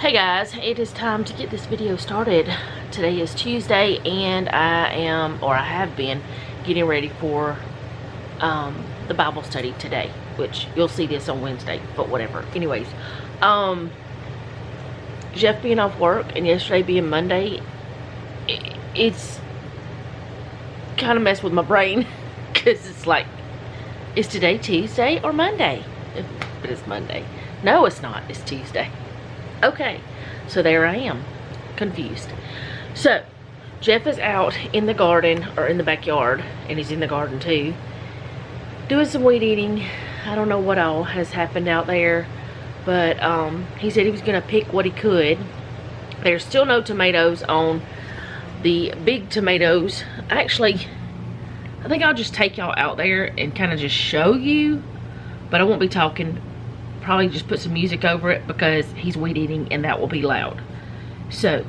Hey guys, it is time to get this video started. Today is Tuesday and I have been getting ready for the Bible study today, which you'll see this on Wednesday, but whatever. Anyways, Jeff being off work and yesterday being Monday, it's kind of messed with my brain because it's like, is today Tuesday or Monday? But it's Monday. No, it's not. It's Tuesday. Okay, so there I am, confused. So, Jeff is out in the garden, or in the backyard, and he's in the garden too, doing some weed eating. I don't know what all has happened out there, but he said he was gonna pick what he could. There's still no tomatoes on the big tomatoes. Actually, I think I'll just take y'all out there and kind of just show you, but I won't be talking. Probably just put some music over it because he's weed eating and that will be loud. So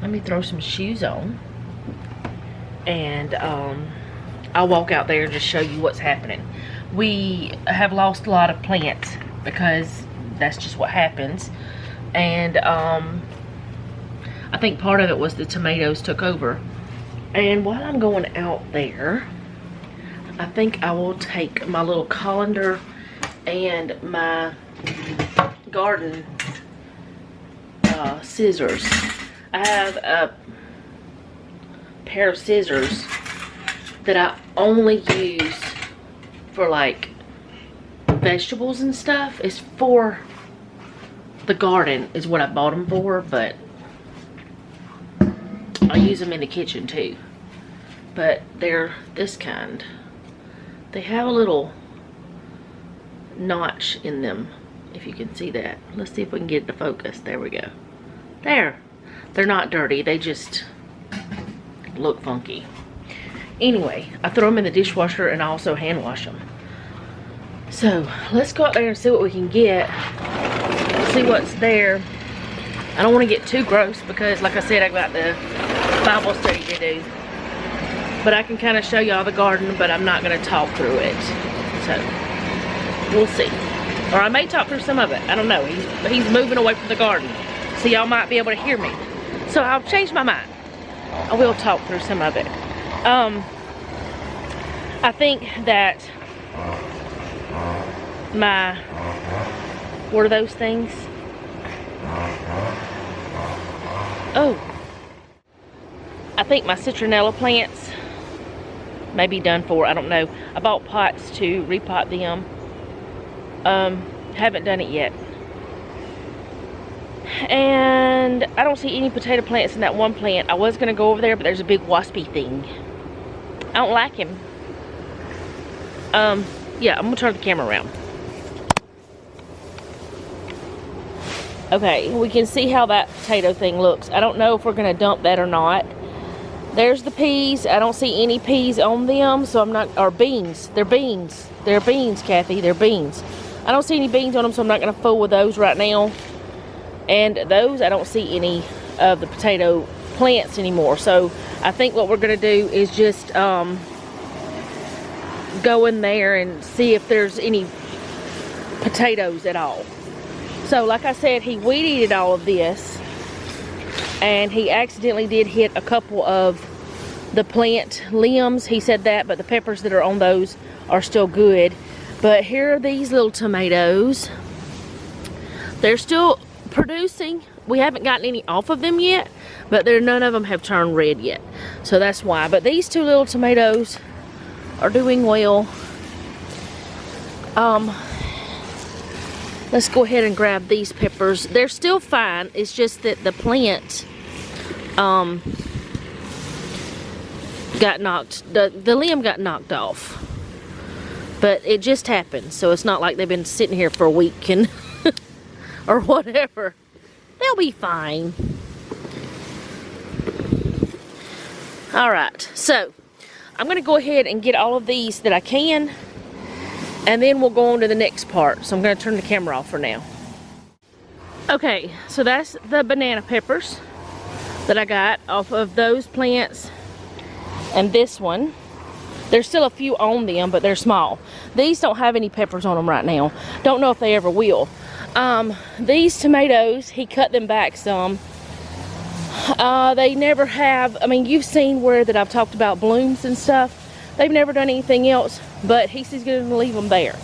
let me throw some shoes on and I'll walk out there and just show you what's happening. We have lost a lot of plants because that's just what happens, and I think part of it was the tomatoes took over. And while I'm going out there, I think I will take my little colander and my garden scissors. I have a pair of scissors that I only use for like vegetables and stuff. It's for the garden is what I bought them for, but I use them in the kitchen too. But they're this kind. They have a little notch in them, if you can see that. Let's see if we can get it to focus. There we go. There. They're not dirty, they just look funky. Anyway, I throw them in the dishwasher and I also hand wash them. So let's go out there and see what we can get, see what's there. I don't want to get too gross because, like I said, I got the Bible study to do, but I can kind of show y'all the garden, but I'm not going to talk through it. So we'll see. Or I may talk through some of it. I don't know. He's moving away from the garden, so y'all might be able to hear me. So I'll change my mind. I will talk through some of it. I think that what are those things? Oh. I think my citronella plants may be done for. I don't know. I bought pots to repot them. Haven't done it yet. And I don't see any potato plants in that one plant. I was gonna go over there, but there's a big waspy thing. I don't like him. Yeah, I'm gonna turn the camera around. Okay, we can see how that potato thing looks. I don't know if we're gonna dump that or not. There's the peas. I don't see any peas on them, so I'm not, or beans. They're beans. They're beans, Kathy. They're beans. I don't see any beans on them, so I'm not going to fool with those right now. And those, I don't see any of the potato plants anymore. So I think what we're going to do is just go in there and see if there's any potatoes at all. So like I said, he weed-eated all of this, and he accidentally did hit a couple of the plant limbs. He said that, but the peppers that are on those are still good. But here are these little tomatoes. They're still producing. We haven't gotten any off of them yet, but none of them have turned red yet. So that's why. But these two little tomatoes are doing well. Let's go ahead and grab these peppers. They're still fine. It's just that the plant got knocked, the limb got knocked off. But it just happened, so it's not like they've been sitting here for a week and or whatever. They'll be fine. Alright, so I'm gonna go ahead and get all of these that I can, and then we'll go on to the next part. So I'm gonna turn the camera off for now. Okay, so that's the banana peppers that I got off of those plants, and this one. There's still a few on them, but they're small. These don't have any peppers on them right now. Don't know if they ever will. These tomatoes, he cut them back some. They never have, I mean, you've seen where that I've talked about blooms and stuff. They've never done anything else, but he's going to leave them there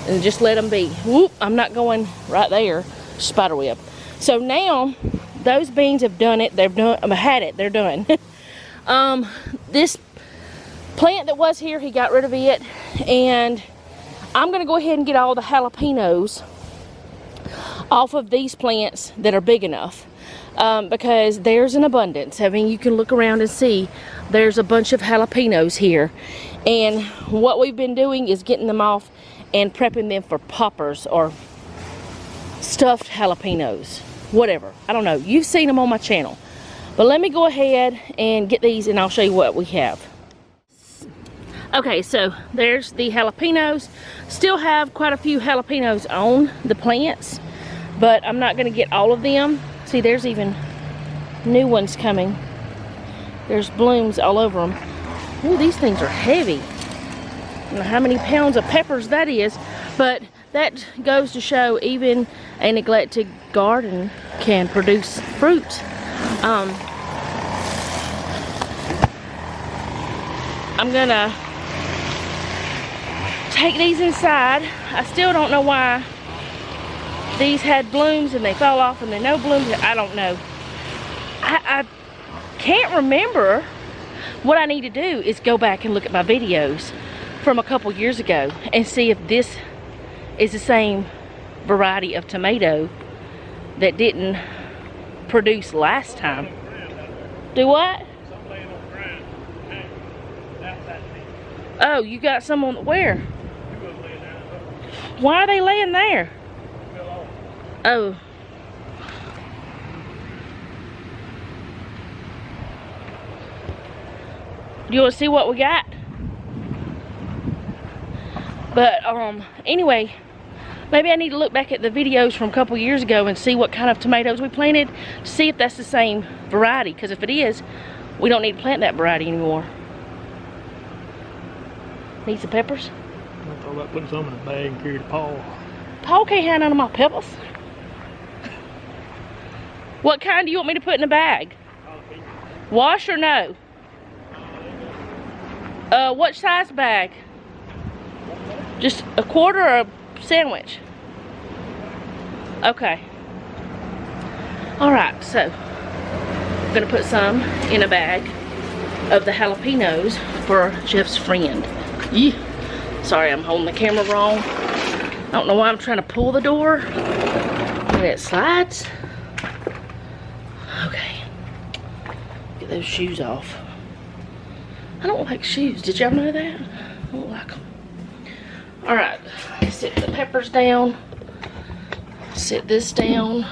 and just let them be. Whoop, I'm not going right there. Spider web. So now those beans have done it. They've had it. They're done. This plant that was here, he got rid of it, and I'm going to go ahead and get all the jalapenos off of these plants that are big enough, because there's an abundance. I mean, you can look around and see there's a bunch of jalapenos here, and what we've been doing is getting them off and prepping them for poppers or stuffed jalapenos, whatever. I don't know. You've seen them on my channel, but let me go ahead and get these and I'll show you what we have. Okay, so there's the jalapenos. Still have quite a few jalapenos on the plants, but I'm not going to get all of them. See, there's even new ones coming. There's blooms all over them. Ooh, these things are heavy. I don't know how many pounds of peppers that is, but that goes to show even a neglected garden can produce fruit. I'm gonna take these inside. I still don't know why these had blooms and they fell off and they no blooms. I don't know. I can't remember. What I need to do is go back and look at my videos from a couple years ago and see if this is the same variety of tomato that didn't produce last time. Do what? Oh, you got some on the where? Why are they laying there? Oh. Do you want to see what we got? But anyway, maybe I need to look back at the videos from a couple years ago and see what kind of tomatoes we planted to see if that's the same variety, because if it is, we don't need to plant that variety anymore. Need some peppers? I thought about putting some in a bag and carry it to Paul. Paul can't have none of my peppers. What kind do you want me to put in a bag? Wash or no? What size bag? Just a quarter or a sandwich? Okay. Alright, so I'm gonna put some in a bag of the jalapenos for Jeff's friend. Yeah. Sorry, I'm holding the camera wrong. I don't know why I'm trying to pull the door and it slides. Okay. Get those shoes off. I don't like shoes. Did y'all know that? I don't like them. Alright, sit the peppers down. Sit this down.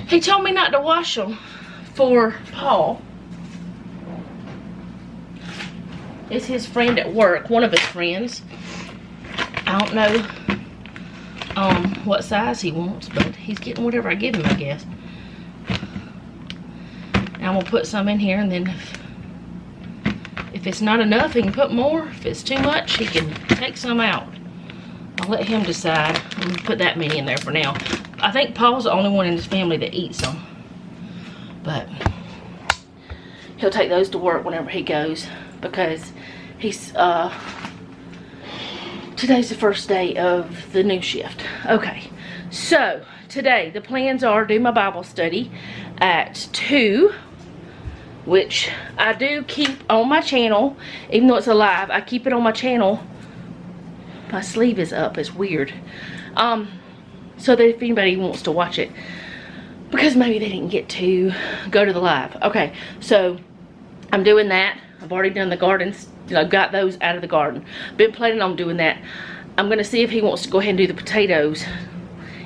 He told me not to wash them for Paul. It's his friend at work, one of his friends. I don't know what size he wants, but he's getting whatever I give him, I guess. And I'm gonna put some in here, and then if it's not enough, he can put more. If it's too much, he can take some out. I'll let him decide. I'm gonna put that many in there for now. I think Paul's the only one in his family that eats them, but he'll take those to work whenever he goes, because he's today's the first day of the new shift. Okay, so today the plans are do my Bible study at 2, which I do keep on my channel. Even though it's a live, I keep it on my channel. My sleeve is up, it's weird. So that if anybody wants to watch it, because maybe they didn't get to go to the live. Okay, so I'm doing that. I've already done the gardens. I got those out of the garden. Been planning on doing that. I'm gonna see if he wants to go ahead and do the potatoes.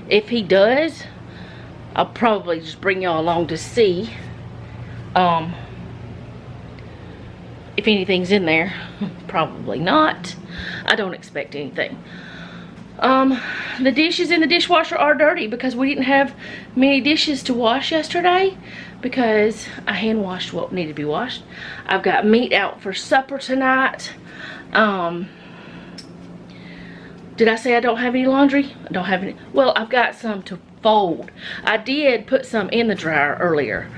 If he does, I'll probably just bring y'all along to see if anything's in there. Probably not. I don't expect anything. The dishes in the dishwasher are dirty because we didn't have many dishes to wash yesterday, because I hand washed what needed to be washed. I've got meat out for supper tonight. Did I say I don't have any laundry? I don't have any. Well, I've got some to fold. I did put some in the dryer earlier.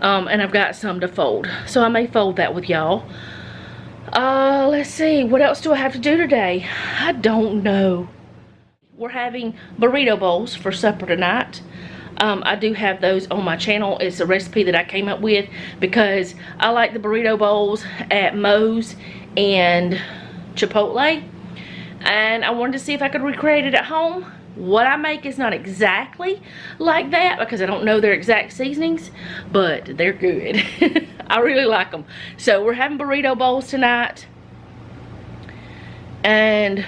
And I've got some to fold. So I may fold that with y'all. Let's see. What else do I have to do today? I don't know. We're having burrito bowls for supper tonight. I do have those on my channel. It's a recipe that I came up with because I like the burrito bowls at Moe's and Chipotle. And I wanted to see if I could recreate it at home. What I make is not exactly like that because I don't know their exact seasonings, but they're good. I really like them. So we're having burrito bowls tonight. And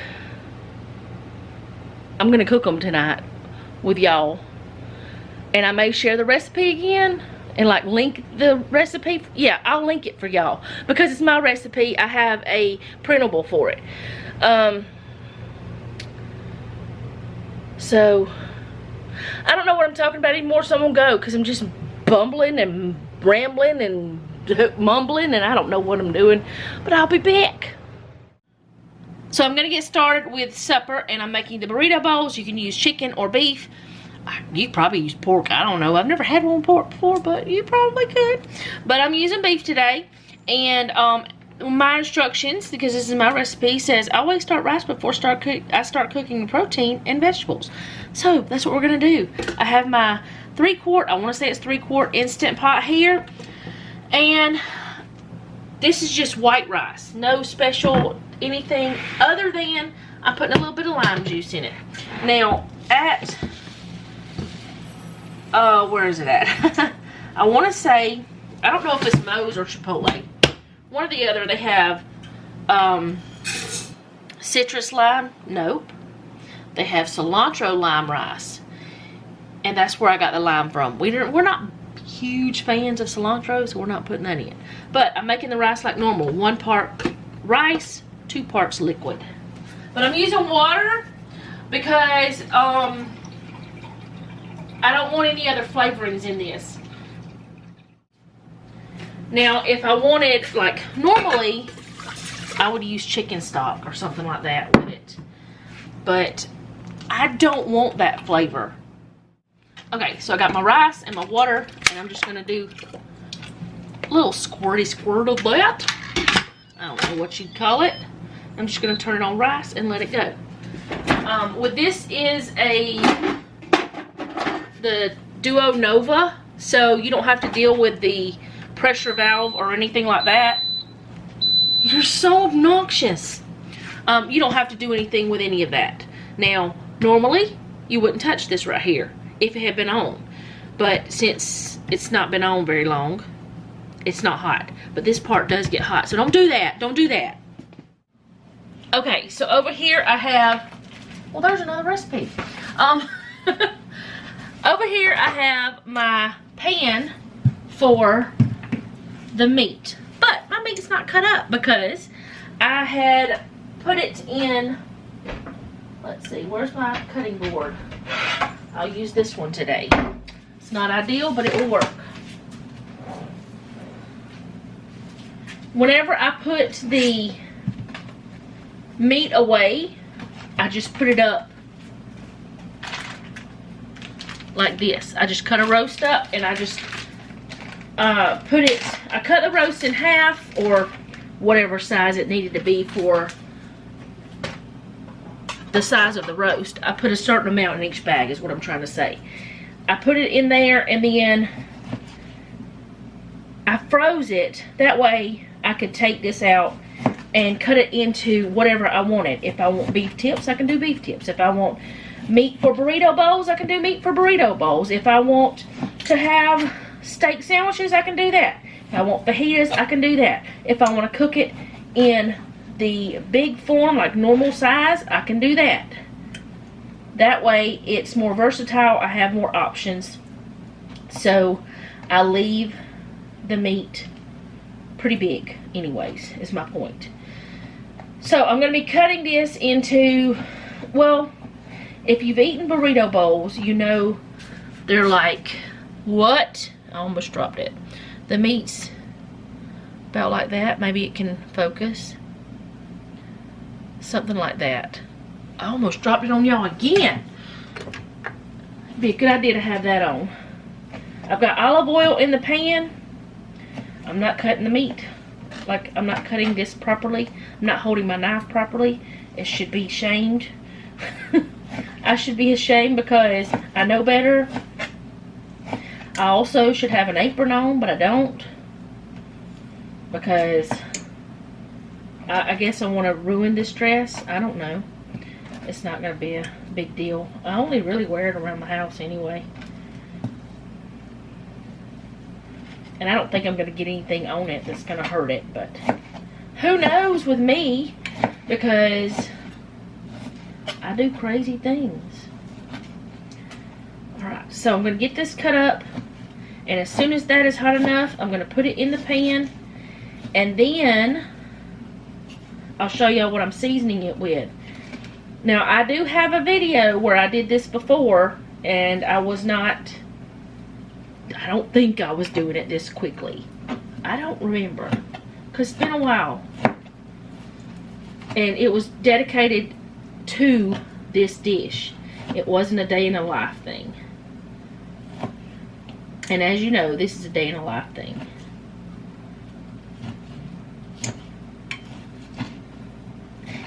I'm going to cook them tonight with y'all. And I may share the recipe again and like link the recipe. Yeah, I'll link it for y'all because it's my recipe. I have a printable for it. So, I don't know what I'm talking about anymore, so I'm going to go because I'm just bumbling and rambling and mumbling and I don't know what I'm doing, but I'll be back. So I'm going to get started with supper and I'm making the burrito bowls. You can use chicken or beef. You probably use pork. I don't know. I've never had one pork before, but you probably could. But I'm using beef today. And my instructions, because this is my recipe, says always start rice before I start cooking the protein and vegetables. So that's what we're going to do. I have my 3-quart, I want to say it's 3-quart Instant Pot here. And this is just white rice. No special anything other than I'm putting a little bit of lime juice in it. Now, at, where is it at? I want to say, I don't know if it's Moe's or Chipotle. One or the other, they have citrus lime. Nope. They have cilantro lime rice. And that's where I got the lime from. We're not huge fans of cilantro, so we're not putting that in. But I'm making the rice like normal. 1 part rice, 2 parts liquid. But I'm using water because I don't want any other flavorings in this. Now, if I wanted, like, normally, I would use chicken stock or something like that with it. But I don't want that flavor. Okay, so I got my rice and my water, and I'm just going to do a little squirty squirt of that. I don't know what you'd call it. I'm just going to turn it on rice and let it go. With this is the Duo Nova, so you don't have to deal with the pressure valve or anything like that. You're so obnoxious. You don't have to do anything with any of that. Now, normally, you wouldn't touch this right here if it had been on. But since it's not been on very long, it's not hot. But this part does get hot, so don't do that. Don't do that. Okay, so over here I have, well, there's another recipe. Over here I have my pan for the meat, but my meat's not cut up because I had put it in, let's see, where's my cutting board? I'll use this one today. It's not ideal, but it will work. Whenever I put the meat away, I just put it up like this. I just cut a roast up and I just I cut the roast in half or whatever size it needed to be for the size of the roast. I put a certain amount in each bag is what I'm trying to say. I put it in there and then I froze it. That way I could take this out and cut it into whatever I wanted. If I want beef tips, I can do beef tips. If I want meat for burrito bowls, I can do meat for burrito bowls. If I want to have steak sandwiches, I can do that. If I want fajitas, I can do that. If I want to cook it in the big form, like normal size, I can do that. That way, it's more versatile. I have more options. So, I leave the meat pretty big, anyways, is my point. So, I'm going to be cutting this into, well, if you've eaten burrito bowls, you know they're like, what? I almost dropped it. The meat's about like that. Maybe it can focus. Something like that. I almost dropped it on y'all again. It'd be a good idea to have that on. I've got olive oil in the pan. I'm not cutting the meat. Like, I'm not cutting this properly. I'm not holding my knife properly. It should be shamed. I should be ashamed because I know better. I also should have an apron on, but I don't. Because I guess I want to ruin this dress. I don't know. It's not going to be a big deal. I only really wear it around the house anyway. And I don't think I'm going to get anything on it that's going to hurt it. But who knows with me? Because I do crazy things. Alright, so I'm going to get this cut up. And as soon as that is hot enough, I'm going to put it in the pan. And then I'll show y'all what I'm seasoning it with. Now, I do have a video where I did this before, and I don't think I was doing it this quickly. I don't remember, because it's been a while. And it was dedicated to this dish. It wasn't a day in a life thing. And as you know, this is a day in a life thing.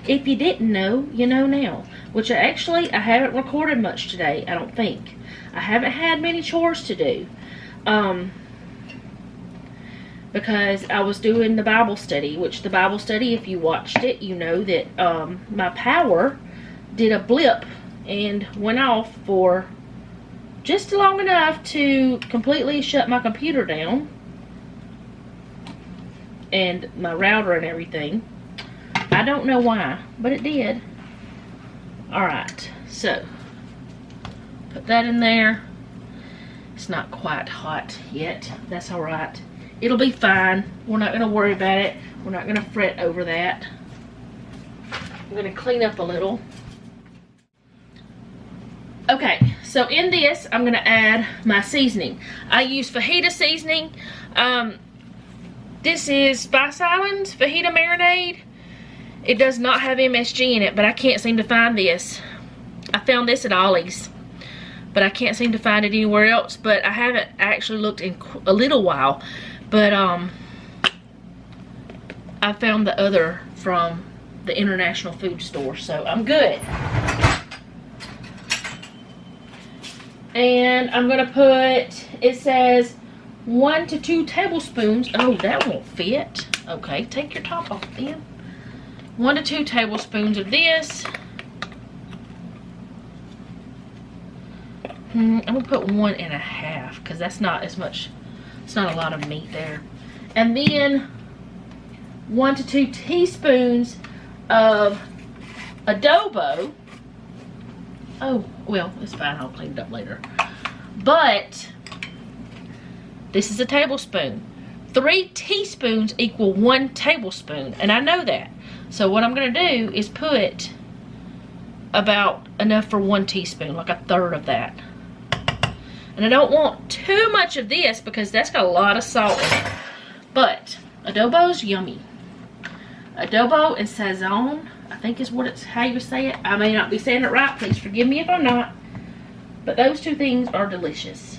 If you didn't know, you know now. Which I haven't recorded much today, I don't think. I haven't had many chores to do. Because I was doing the Bible study. Which the Bible study, if you watched it, you know that my power did a blip and went off for just long enough to completely shut my computer down. And my router and everything. I don't know why, but it did. Alright, so put that in there. It's not quite hot yet. That's alright. It'll be fine. We're not going to worry about it. We're not going to fret over that. I'm going to clean up a little. Okay, so in this, I'm going to add my seasoning. I use Fajita Seasoning. This is Spice Island's Fajita Marinade. It does not have MSG in it, but I can't seem to find this. I found this at Ollie's, but I can't seem to find it anywhere else. But I haven't actually looked in a little while. But I found the other from the International Food Store, so I'm good. And I'm gonna put, it says 1 to 2 tablespoons. Oh, that won't fit. Okay, take your top off then. 1 to 2 tablespoons of this. I'm gonna put 1.5 because that's not as much. It's not a lot of meat there. And then 1 to 2 teaspoons of adobo. Oh, well, it's fine. I'll clean it up later. But this is a tablespoon. 3 teaspoons equal 1 tablespoon, and I know that. So what I'm going to do is put about enough for 1 teaspoon, like 1/3 of that. And I don't want too much of this because that's got a lot of salt in it. But adobo's yummy. Adobo and sazon, I think is what it's how you say it. I may not be saying it right. Please forgive me if I'm not. But those two things are delicious.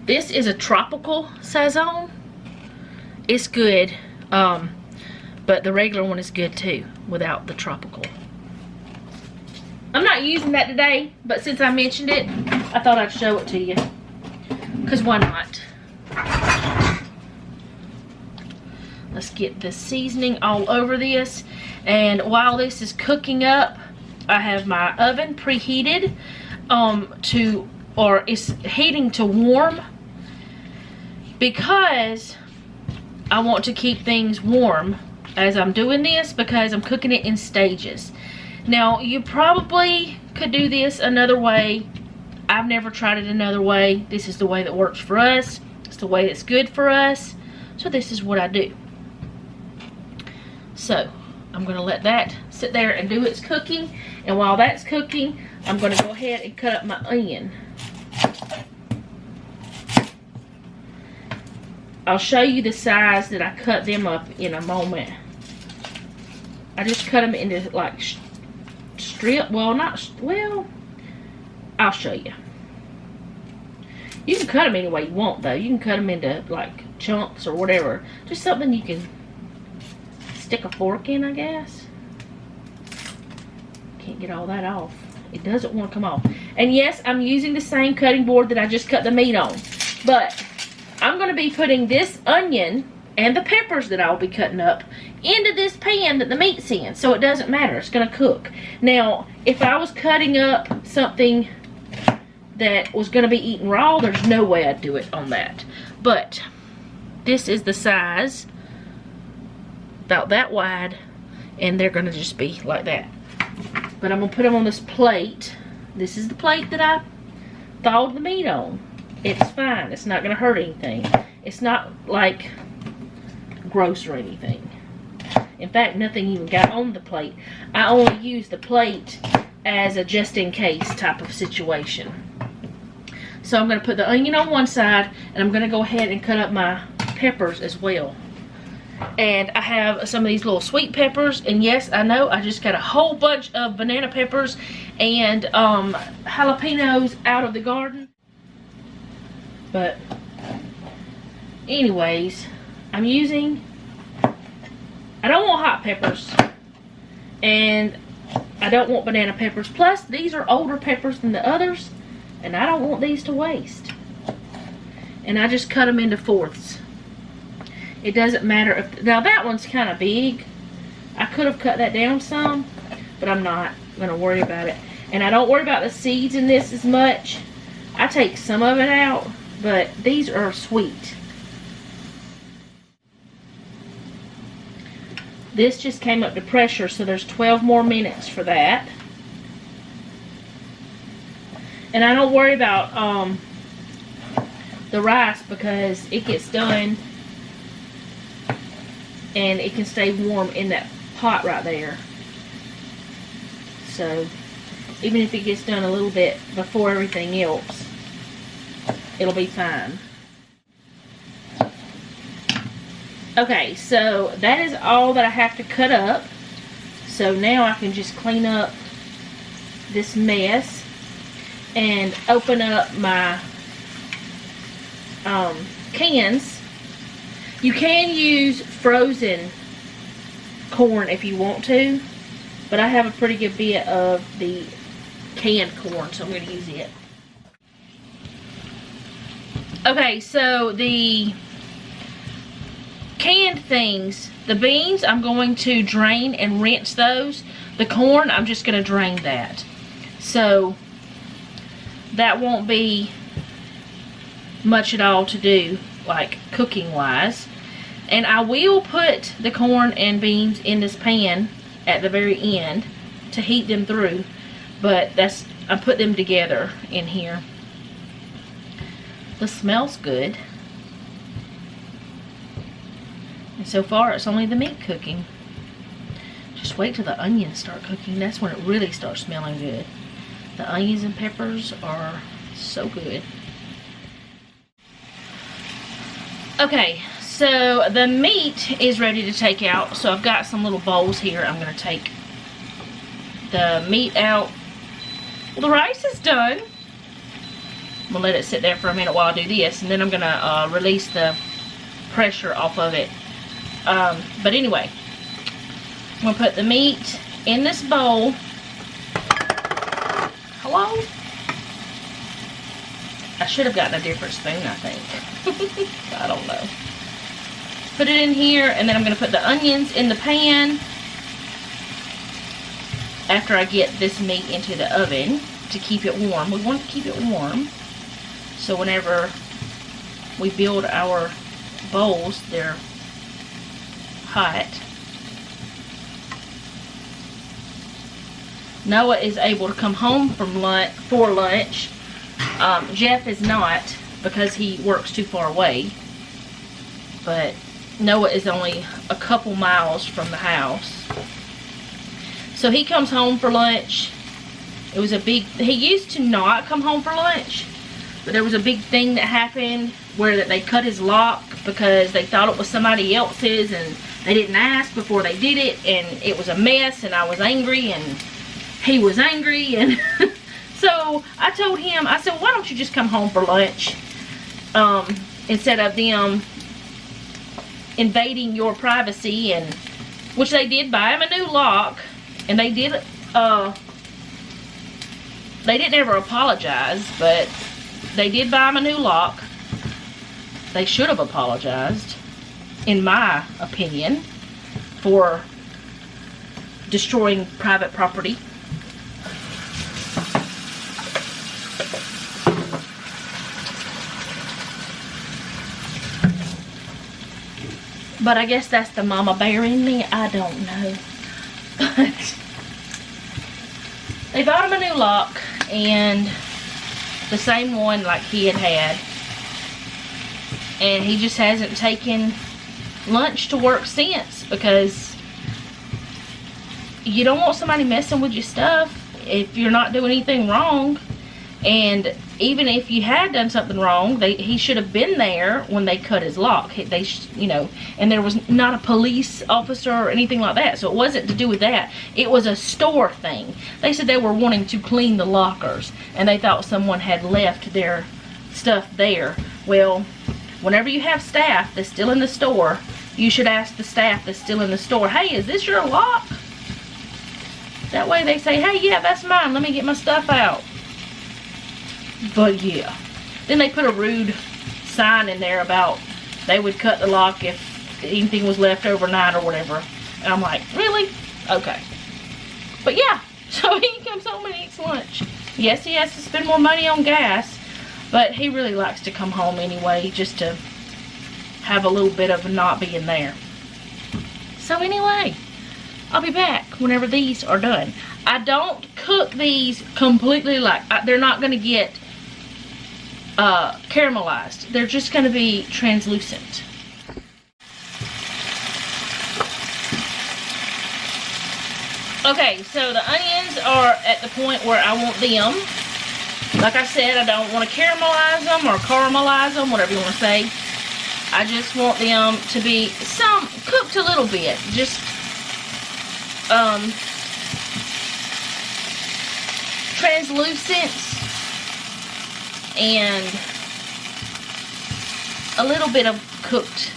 This is a tropical sazon. It's good, but the regular one is good too, without the tropical. I'm not using that today, but since I mentioned it, I thought I'd show it to you. Because why not? Let's get the seasoning all over this. And while this is cooking up, I have my oven preheated it's heating to warm. Because I want to keep things warm as I'm doing this, because I'm cooking it in stages. Now, you probably could do this another way. I've never tried it another way. This is the way that works for us. It's the way that's good for us. So this is what I do. So, I'm going to let that sit there and do its cooking. And while that's cooking, I'm going to go ahead and cut up my onion. I'll show you the size that I cut them up in a moment. I just cut them into like strip. Well, I'll show you. You can cut them any way you want, though. You can cut them into like chunks or whatever. Just something you can stick a fork in, I guess. Can't get all that off. It doesn't want to come off. And yes, I'm using the same cutting board that I just cut the meat on. But I'm going to be putting this onion and the peppers that I'll be cutting up into this pan that the meat's in. So it doesn't matter. It's going to cook. Now, if I was cutting up something that was going to be eaten raw, there's no way I'd do it on that. But this is the size, about that wide, and they're going to just be like that. But I'm going to put them on this plate. This is the plate that I thawed the meat on. It's fine. It's not going to hurt anything. It's not like gross or anything. In fact, nothing even got on the plate. I only use the plate as a just-in-case type of situation. So I'm going to put the onion on one side, and I'm going to go ahead and cut up my peppers as well. And I have some of these little sweet peppers, and yes, I know I just got a whole bunch of banana peppers and jalapenos out of the garden. But anyways, I don't want hot peppers, and I don't want banana peppers. Plus, these are older peppers than the others, and I don't want these to waste. And I just cut them into fourths. It doesn't matter if, now that one's kind of big. I could have cut that down some, but I'm not going to worry about it. And I don't worry about the seeds in this as much. I take some of it out, but these are sweet. This just came up to pressure, so there's 12 more minutes for that. And I don't worry about the rice because it gets done and it can stay warm in that pot right there. So even if it gets done a little bit before everything else, it'll be fine. Okay, so that is all that I have to cut up. So now I can just clean up this mess and open up my cans. You can use frozen corn if you want to, but I have a pretty good bit of the canned corn, so I'm going to use it. Okay, so the canned things, the beans, I'm going to drain and rinse those. The corn, I'm just going to drain that. So that won't be much at all to do, like cooking wise. And I will put the corn and beans in this pan at the very end to heat them through, but I put them together in here. This smells good. And so far it's only the meat cooking. Just wait till the onions start cooking. That's when it really starts smelling good. The onions and peppers are so good. Okay, so the meat is ready to take out. So I've got some little bowls here. I'm going to take the meat out. Well, the rice is done. I'm going to let it sit there for a minute while I do this. And then I'm going to release the pressure off of it. But anyway, I'm going to put the meat in this bowl. Hello? I should have gotten a different spoon, I think. I don't know. Put it in here, and then I'm going to put the onions in the pan after I get this meat into the oven to keep it warm. We want to keep it warm, so whenever we build our bowls, they're hot. Noah is able to come home from for lunch. Jeff is not, because he works too far away. But Noah is only a couple miles from the house. So he comes home for lunch. It was he used to not come home for lunch, but there was a big thing that happened where that they cut his lock because they thought it was somebody else's and they didn't ask before they did it, and it was a mess, and I was angry and he was angry, and so I told him, I said, why don't you just come home for lunch instead of them invading your privacy, and which they did buy him a new lock, and they didn't ever apologize, but they did buy him a new lock. They should have apologized, in my opinion, for destroying private property. But I guess that's the mama bear in me. I don't know. But they bought him a new lock, and the same one like he had. And he just hasn't taken lunch to work since, because you don't want somebody messing with your stuff if you're not doing anything wrong. And even if you had done something wrong, he should have been there when they cut his lock. You know, and there was not a police officer or anything like that, so it wasn't to do with that. It was a store thing. They said they were wanting to clean the lockers, and they thought someone had left their stuff there. Well, whenever you have staff that's still in the store, you should ask the staff that's still in the store, hey, is this your lock? That way they say, hey, yeah, that's mine. Let me get my stuff out. But yeah, then they put a rude sign in there about they would cut the lock if anything was left overnight or whatever. And I'm like, really? Okay. But yeah, so he comes home and eats lunch. Yes, he has to spend more money on gas, but he really likes to come home anyway, just to have a little bit of not being there. So anyway, I'll be back whenever these are done. I don't cook these completely, like, they're not going to get caramelized. They're just going to be translucent. Okay, so the onions are at the point where I want them. Like I said, I don't want to caramelize them or caramelize them, whatever you want to say. I just want them to be cooked a little bit. Just translucent and a little bit of cooked,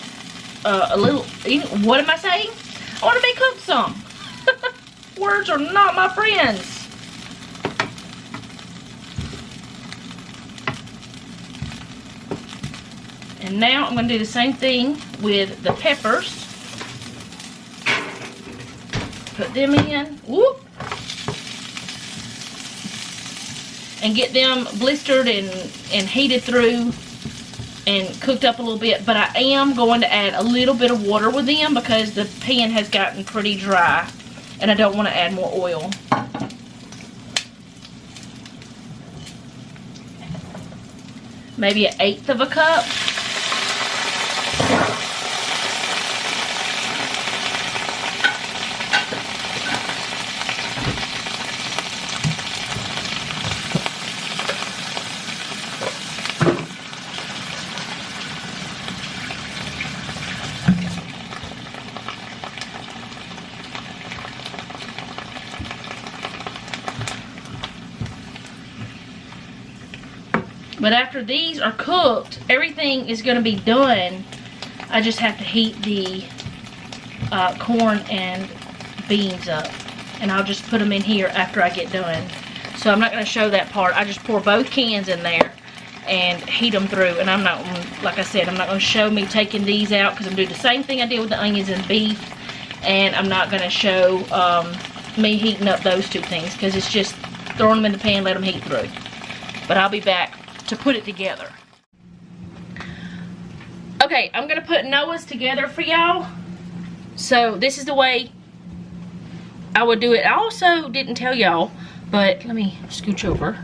what am I saying? I want to be cooked some. Words are not my friends. And now I'm going to do the same thing with the peppers. Put them in. Whoop. And get them blistered and heated through and cooked up a little bit. But I am going to add a little bit of water with them because the pan has gotten pretty dry. And I don't want to add more oil. Maybe 1/8 of a cup. But after these are cooked, everything is going to be done. I just have to heat the corn and beans up. And I'll just put them in here after I get done. So I'm not going to show that part. I just pour both cans in there and heat them through. And I'm not, like I said, I'm not going to show me taking these out because I'm doing the same thing I did with the onions and beef. And I'm not going to show me heating up those two things because it's just throwing them in the pan, let them heat through. But I'll be back to put it together. Okay, I'm gonna put Noah's together for y'all. So this is the way I would do it. I also didn't tell y'all, but let me scooch over.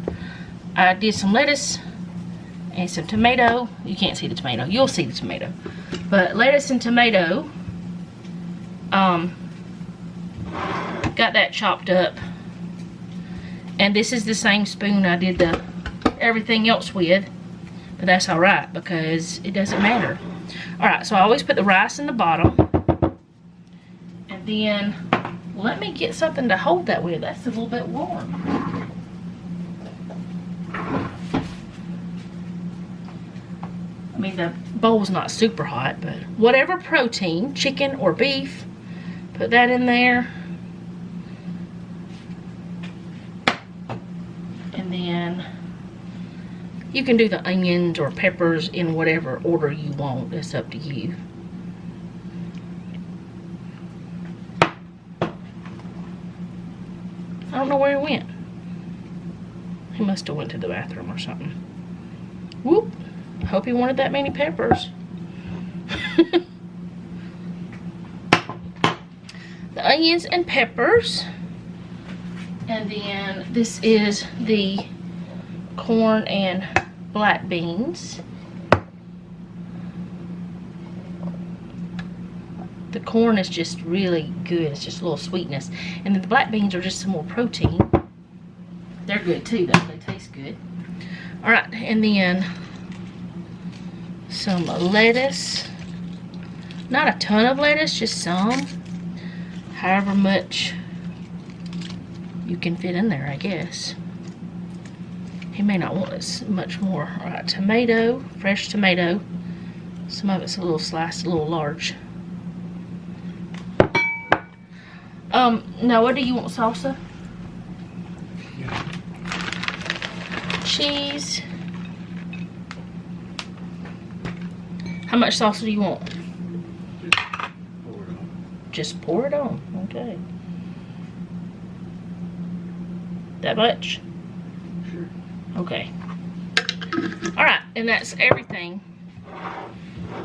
I did some lettuce and some tomato. You can't see the tomato. You'll see the tomato. But lettuce and tomato. Got that chopped up. And this is the same spoon I did everything else with. But that's all right because it doesn't matter. All right, so I always put the rice in the bottom. And then let me get something to hold that with. That's a little bit warm. I mean, the bowl's not super hot, but whatever protein, chicken or beef, put that in there. And then you can do the onions or peppers in whatever order you want. It's up to you. I don't know where he went. He must have went to the bathroom or something. Whoop. Hope he wanted that many peppers. The onions and peppers. And then this is the corn and black beans. The corn is just really good. It's just a little sweetness. And then the black beans are just some more protein. They're good too, though. They taste good. All right, and then some lettuce. Not a ton of lettuce, just some. However much you can fit in there, I guess. He may not want as much more. All right, tomato, fresh tomato. Some of it's a little sliced, a little large. Noah, do you want salsa? Yeah. Cheese. How much salsa do you want? Just pour it on. Okay. That much? Sure. Okay. Alright, and that's everything.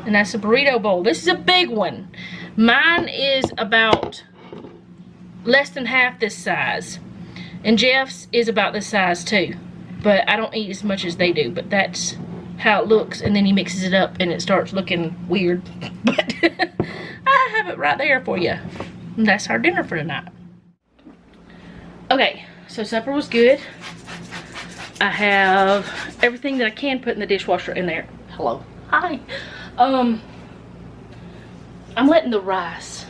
And that's a burrito bowl. This is a big one. Mine is about less than half this size. And Jeff's is about this size too. But I don't eat as much as they do. But that's how it looks. And then he mixes it up and it starts looking weird. But I have it right there for you. And that's our dinner for tonight. Okay, so supper was good. I have everything that I can put in the dishwasher in there. Hello. Hi. I'm letting the rice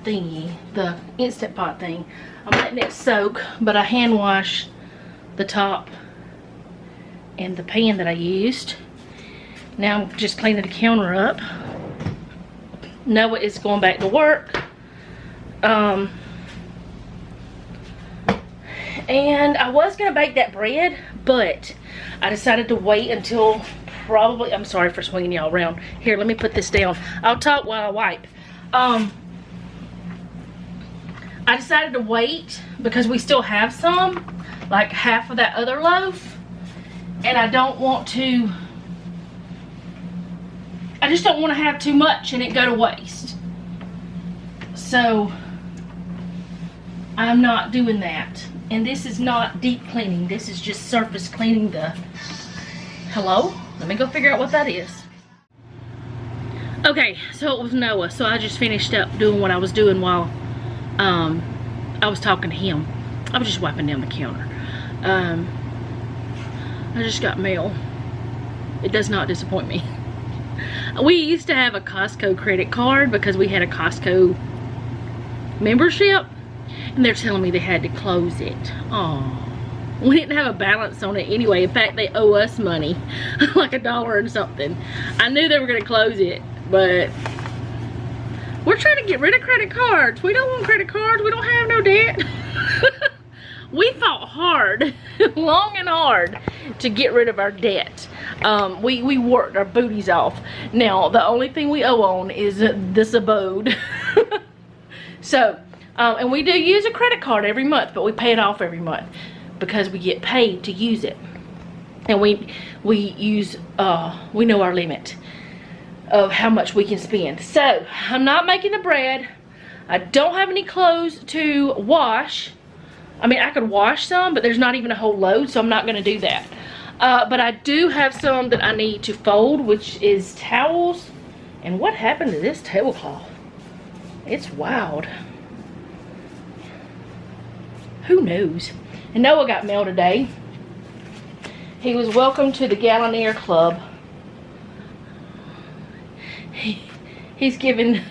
thingy, the Instant Pot thing, I'm letting it soak, but I hand wash the top and the pan that I used. Now I'm just cleaning the counter up. Noah is going back to work. And I was gonna bake that bread, but I decided to wait until probably, I'm sorry for swinging y'all around. Here, let me put this down. I'll talk while I wipe. I decided to wait because we still have some, like half of that other loaf. And I don't want to, I just don't want to have too much and it go to waste. So I'm not doing that. And this is not deep cleaning. This is just surface cleaning the, hello? Let me go figure out what that is. Okay, so it was Noah. So I just finished up doing what I was doing while I was talking to him. I was just wiping down the counter. I just got mail. It does not disappoint me. We used to have a Costco credit card because we had a Costco membership. And they're telling me they had to close it. Oh, we didn't have a balance on it anyway. In fact, they owe us money, like $1 and something. I knew they were going to close it, but we're trying to get rid of credit cards. We don't want credit cards. We don't have no debt. We fought hard, long and hard, to get rid of our debt. We worked our booties off. Now, the only thing we owe on is this abode. So, and we do use a credit card every month, but we pay it off every month because we get paid to use it. And we use, we know our limit of how much we can spend. So, I'm not making the bread. I don't have any clothes to wash. I mean, I could wash some, but there's not even a whole load, so I'm not gonna do that. But I do have some that I need to fold, which is towels. And what happened to this tablecloth? It's wild. Who knows? And Noah got mail today. He was welcome to the Gallonier Club. He's given,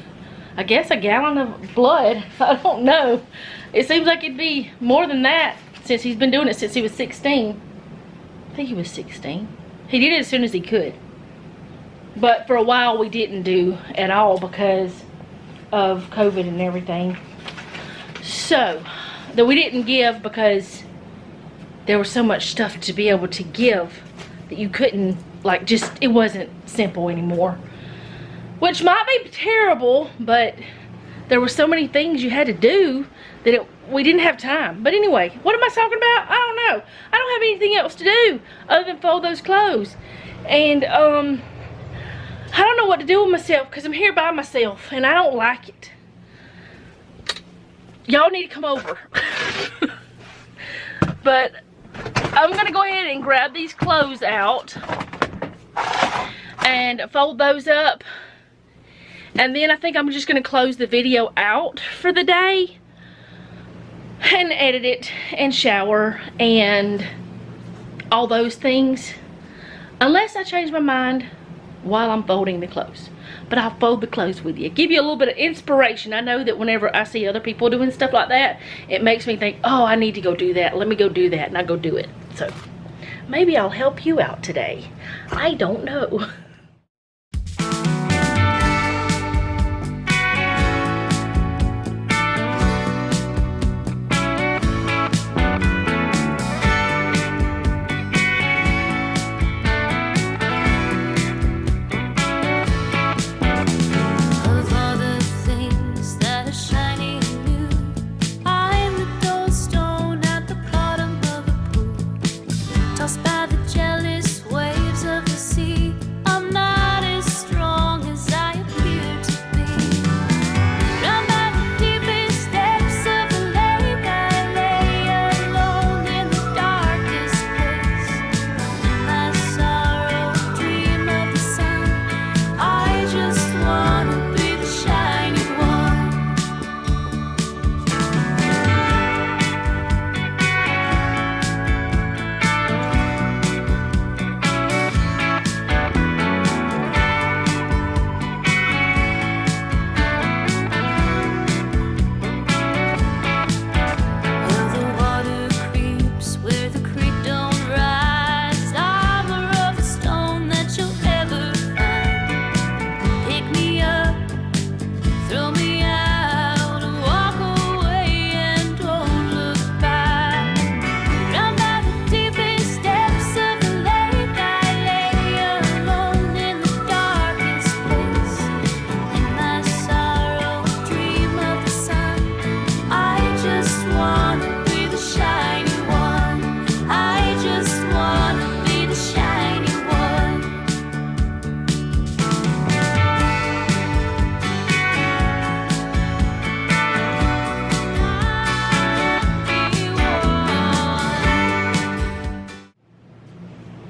I guess, a gallon of blood. I don't know. It seems like it'd be more than that since he's been doing it since he was 16. I think he was 16. He did it as soon as he could. But for a while we didn't do at all because of COVID and everything. So, that we didn't give because there was so much stuff to be able to give that you couldn't, like, just, it wasn't simple anymore. Which might be terrible, but there were so many things you had to do that we didn't have time. But anyway, what am I talking about? I don't know. I don't have anything else to do other than fold those clothes. And, I don't know what to do with myself because I'm here by myself and I don't like it. Y'all need to come over. But I'm gonna go ahead and grab these clothes out and fold those up. And then I think I'm just gonna close the video out for the day and edit it and shower and all those things. Unless I change my mind while I'm folding the clothes. But I'll fold the clothes with you. Give you a little bit of inspiration. I know that whenever I see other people doing stuff like that, it makes me think, oh, I need to go do that. Let me go do that. And I go do it. So maybe I'll help you out today. I don't know.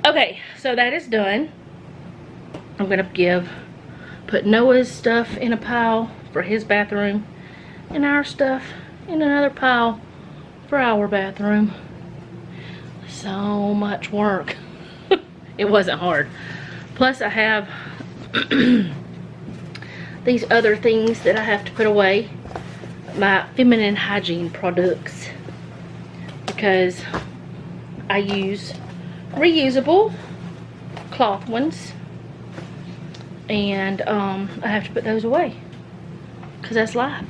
Okay, so that is done. I'm gonna put Noah's stuff in a pile for his bathroom and our stuff in another pile for our bathroom. So much work. It wasn't hard. Plus I have these other things that I have to put away. My feminine hygiene products. Because I use reusable cloth ones. And I have to put those away. Because that's life.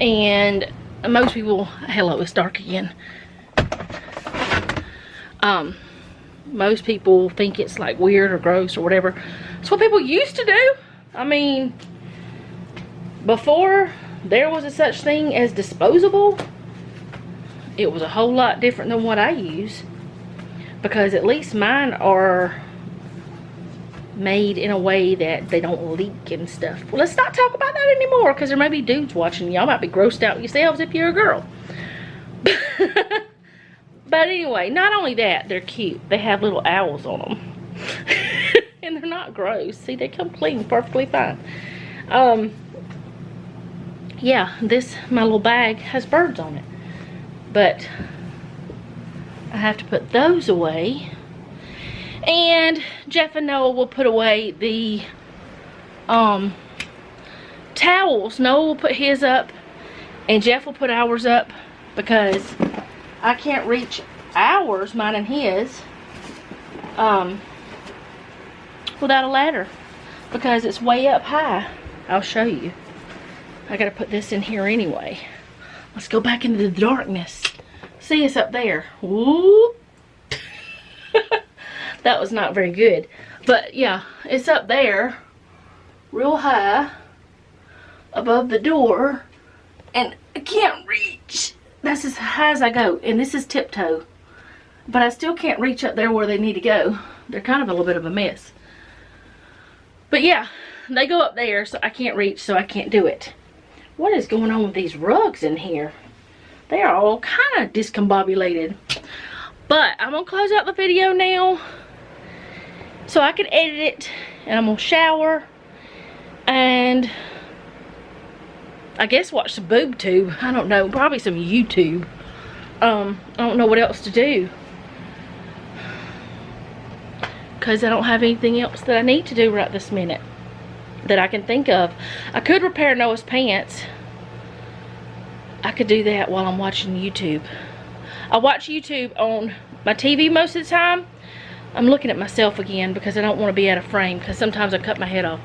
And most people, hello, it's dark again. Most people think it's like weird or gross or whatever. It's what people used to do. I mean, before there was a such thing as disposable, it was a whole lot different than what I use. Because at least mine are made in a way that they don't leak and stuff. Well, let's not talk about that anymore because there may be dudes watching. Y'all might be grossed out yourselves if you're a girl. But anyway, not only that, they're cute. They have little owls on them. And they're not gross. See, they come clean, perfectly fine. Yeah, my little bag has birds on it. But I have to put those away. And Jeff and Noah will put away the towels. Noah will put his up and Jeff will put ours up because I can't reach ours, mine and his, without a ladder because it's way up high. I'll show you. I gotta put this in here anyway. Let's go back into the darkness. See, it's up there. Whoop. That was not very good. But yeah, it's up there real high above the door and I can't reach. That's as high as I go, and this is tiptoe. But I still can't reach up there where they need to go. They're kind of a little bit of a mess. But yeah, they go up there, so I can't reach, so I can't do it. What is going on with these rugs in here? They are all kind of discombobulated. But I'm going to close out the video now so I can edit it, and I'm going to shower and I guess watch some boob tube. I don't know, probably some YouTube. I don't know what else to do because I don't have anything else that I need to do right this minute that I can think of. I could repair Noah's pants. I could do that while I'm watching YouTube. I watch YouTube on my TV most of the time. I'm looking at myself again because I don't want to be out of frame because sometimes I cut my head off.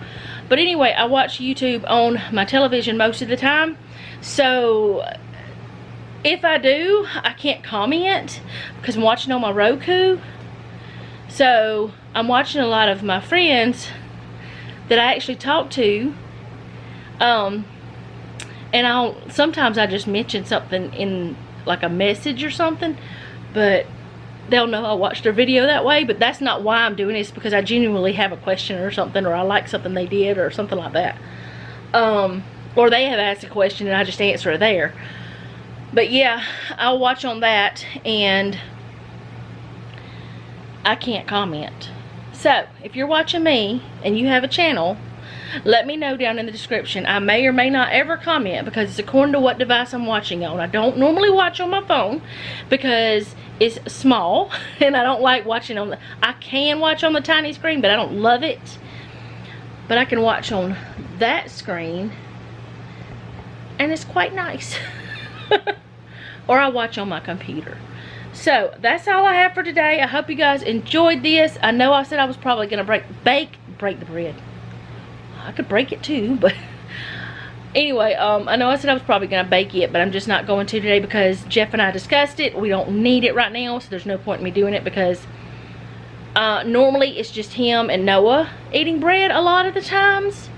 But anyway, I watch YouTube on my television most of the time. So if I do, I can't comment because I'm watching on my Roku. So I'm watching a lot of my friends that I actually talk to. And sometimes I just mention something in like a message or something, but they'll know I watched their video that way. But that's not why I'm doing it. It's because I genuinely have a question or something, or I like something they did or something like that. Or they have asked a question and I just answer it there. But yeah, I'll watch on that and I can't comment. So if you're watching me and you have a channel, let me know down in the description. I may or may not ever comment because it's according to what device I'm watching on. I don't normally watch on my phone because it's small and I don't like watching on the, I can watch on the tiny screen, but I don't love it. But I can watch on that screen and it's quite nice. Or I watch on my computer. So that's all I have for today. I hope you guys enjoyed this. I know I said I was probably gonna break the bread. I could break it too, but anyway, I know I said I was probably gonna bake it, but I'm just not going to today because Jeff and I discussed it. We don't need it right now, so there's no point in me doing it because normally it's just him and Noah eating bread a lot of the times.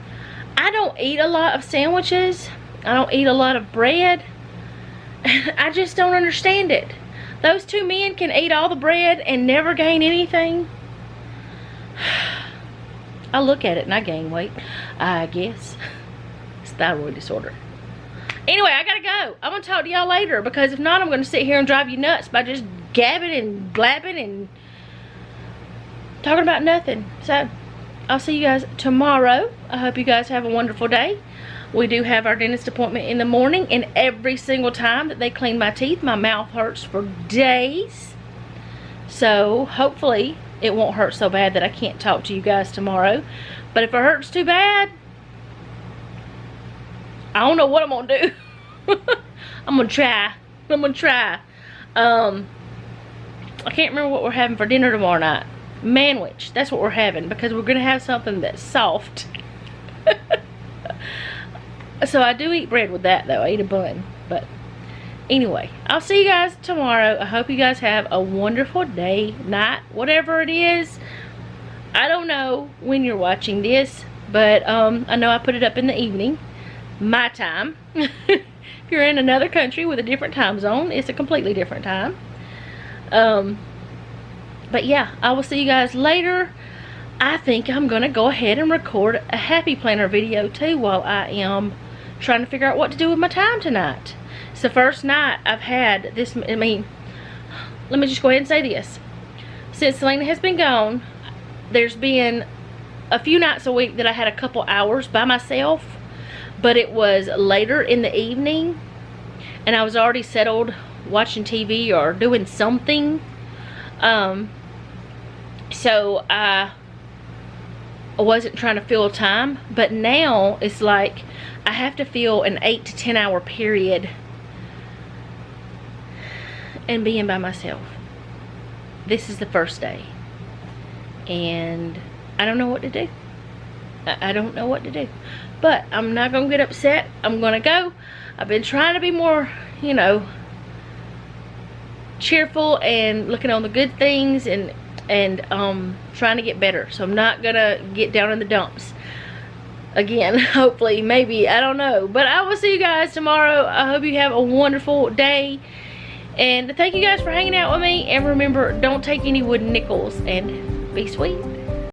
I don't eat a lot of sandwiches. I don't eat a lot of bread. I just don't understand it. Those two men can eat all the bread and never gain anything. I look at it and I gain weight, I guess. It's thyroid disorder. Anyway, I gotta go. I'm gonna talk to y'all later because if not, I'm gonna sit here and drive you nuts by just gabbing and blabbing and talking about nothing. So, I'll see you guys tomorrow. I hope you guys have a wonderful day. We do have our dentist appointment in the morning, and every single time that they clean my teeth, my mouth hurts for days. So, hopefully, it won't hurt so bad that I can't talk to you guys tomorrow. But if it hurts too bad, I don't know what I'm gonna do. I'm gonna try. I can't remember what we're having for dinner tomorrow night. Manwich. That's what we're having because we're gonna have something that's soft. So I do eat bread with that though. I eat a bun. But anyway, I'll see you guys tomorrow. I hope you guys have a wonderful day, night, whatever it is. I don't know when you're watching this, but I know I put it up in the evening, my time. If you're in another country with a different time zone, it's a completely different time. But yeah, I will see you guys later. I think I'm gonna go ahead and record a happy planner video too while I am trying to figure out what to do with my time tonight. It's the first night I've had this. I mean, let me just go ahead and say this. Since Selena has been gone, there's been a few nights a week that I had a couple hours by myself, but it was later in the evening and I was already settled watching TV or doing something. So I wasn't trying to fill time, but now it's like I have to fill an 8 to 10 hour period and being by myself. This is the first day, and I don't know what to do. I don't know what to do, but I'm not gonna get upset. I'm gonna go. I've been trying to be more, you know, cheerful and looking on the good things and trying to get better. So I'm not gonna get down in the dumps again. Hopefully, maybe, I don't know, but I will see you guys tomorrow. I hope you have a wonderful day, and thank you guys for hanging out with me. And remember, don't take any wooden nickels, and be sweet.